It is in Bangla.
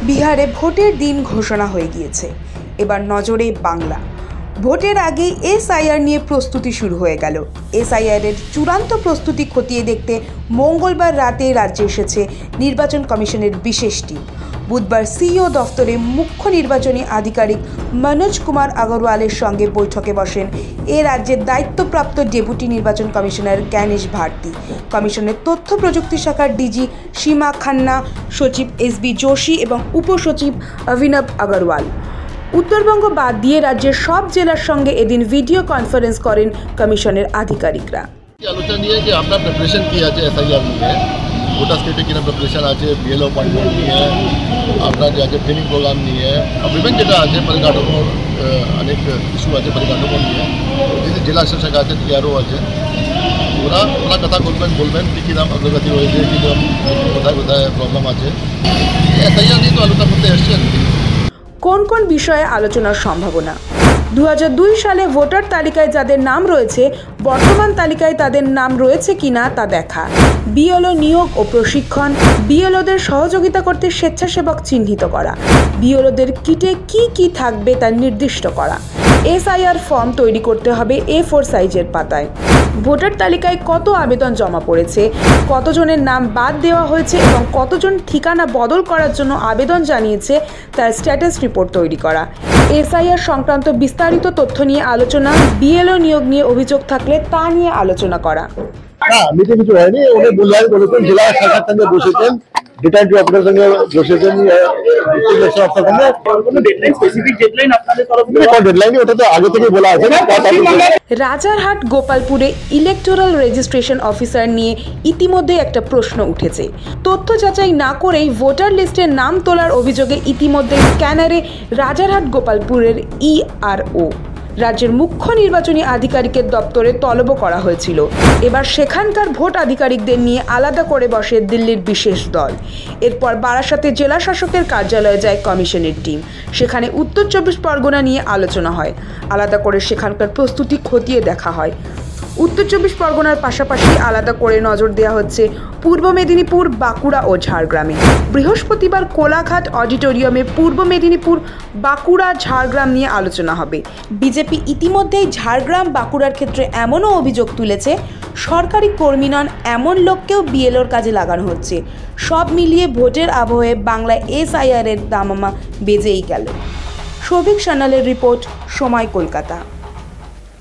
বিহারে ভোটের দিন ঘোষণা হয়ে গিয়েছে। এবার নজরে বাংলা। ভোটের আগে এসআইআর নিয়ে প্রস্তুতি শুরু হয়ে গেল। এসআইআরের চূড়ান্ত প্রস্তুতি খতিয়ে দেখতে মঙ্গলবার রাতে রাজ্যে এসেছে নির্বাচন কমিশনের বিশেষ টিম। বুধবার সিইও দফতরে মুখ্য নির্বাচনী আধিকারিক মনোজ কুমার আগরওয়ালের সঙ্গে বৈঠকে বসেন রাজ্যের দায়িত্বপ্রাপ্ত ডেপুটি নির্বাচন কমিশনার জ্ঞানেশ ভারতী, কমিশনের তথ্য প্রযুক্তি শাখার ডিজি সীমা খান্না, সচিব এসবি যোশী এবং উপসচিব অভিনব আগরওয়াল। উত্তরবঙ্গ বাদ দিয়ে রাজ্যের সব জেলার সঙ্গে এদিন ভিডিও কনফারেন্স করেন কমিশনের আধিকারিকরা। আলোচনা নিয়ে যে আপনার প্রিপারেশন কি আছে এসআইআর নিয়ে, ভোটার স্টেটে কিনা প্রিপারেশন আছে, বিএলও অ্যাপয়েন্টমেন্ট নিয়ে, আপনার যে আছে ট্রেনিং প্রোগ্রাম নিয়ে, বিভিন্ন যেটা আছে পরিকাঠামোর অনেক ইস্যু আছে পরিকাঠামোর নিয়ে, যদি জেলা শাসক আছে, ডিআরও আছে, ওরা কথা বলবেন কী নাম অগ্রগতি হয়েছে, কী কোথায় কোথায় প্রবলেম আছে, এসআইআর নিয়ে তো আলোচনা করতে এসছেন। কোন কোন বিষয়ে আলোচনার সম্ভাবনা? 2002 সালে ভোটার তালিকায় যাদের নাম রয়েছে, বর্তমান তালিকায় তাদের নাম রয়েছে কিনা তা দেখা, বিএলও নিয়োগ ও প্রশিক্ষণ, বিএলওদের সহযোগিতা করতে স্বেচ্ছাসেবক চিহ্নিত করা, বিএলওদের কিটে কি থাকবে তা নির্দিষ্ট করা, এসআইআর ফর্ম তৈরি করতে হবে A4 সাইজের পাতায়, ভোটার তালিকায় কত আবেদন জমা পড়েছে, কতজনের নাম বাদ দেওয়া হয়েছে এবং কতজন ঠিকানা বদল করার জন্য আবেদন জানিয়েছে তার স্ট্যাটাস রিপোর্ট তৈরি করা, এসআইআর সংক্রান্ত বিস্তারিত তথ্য নিয়ে আলোচনা, বিএলও নিয়োগ নিয়ে অভিযোগ থাকলে তা নিয়ে আলোচনা করা। মিটিং কিছু হয়নি, উনি বলেছেন জেলা শাখার সঙ্গে বসেছেন, ডিটেইলড অপারেশনের সঙ্গে বসেছেন, রাজারহাট গোপালপুরে ইলেকটোরাল রেজিস্ট্রেশন অফিসার নিয়ে ইতিমধ্যে একটা প্রশ্ন উঠেছে। তথ্য যাচাই না করেই ভোটার লিস্টে নাম তোলার অভিযোগে ইতিমধ্যে স্ক্যানারে রাজারহাট গোপালপুরের ইআরও রাজ্যের মুখ্য নির্বাচনী আধিকারিকের দপ্তরে তলব করা হয়েছিল। এবার সেখানকার ভোট আধিকারিকদের নিয়ে আলাদা করে বসে দিল্লির বিশেষ দল। এরপর বারাসাতে জেলা শাসকের কার্যালয়ে যায় কমিশনের টিম। সেখানে উত্তর 24 পরগনা নিয়ে আলোচনা হয়। আলাদা করে সেখানকার প্রস্তুতি খতিয়ে দেখা হয়। উত্তর 24 পরগনার পাশাপাশি আলাদা করে নজর দেওয়া হচ্ছে পূর্ব মেদিনীপুর, বাঁকুড়া ও ঝাড়গ্রামে। বৃহস্পতিবার কোলাঘাট অডিটোরিয়ামে পূর্ব মেদিনীপুর, বাঁকুড়া, ঝাড়গ্রাম নিয়ে আলোচনা হবে। বিজেপি ইতিমধ্যেই ঝাড়গ্রাম, বাঁকুড়ার ক্ষেত্রে এমনও অভিযোগ তুলেছে, সরকারি কর্মী নন এমন লোককেও বিএলওর কাজে লাগানো হচ্ছে। সব মিলিয়ে ভোটের আবহে বাংলায় এসআইআরের দামামা বেজেই গেল। সৌভিক সান্যালের রিপোর্ট, সময়, কলকাতা।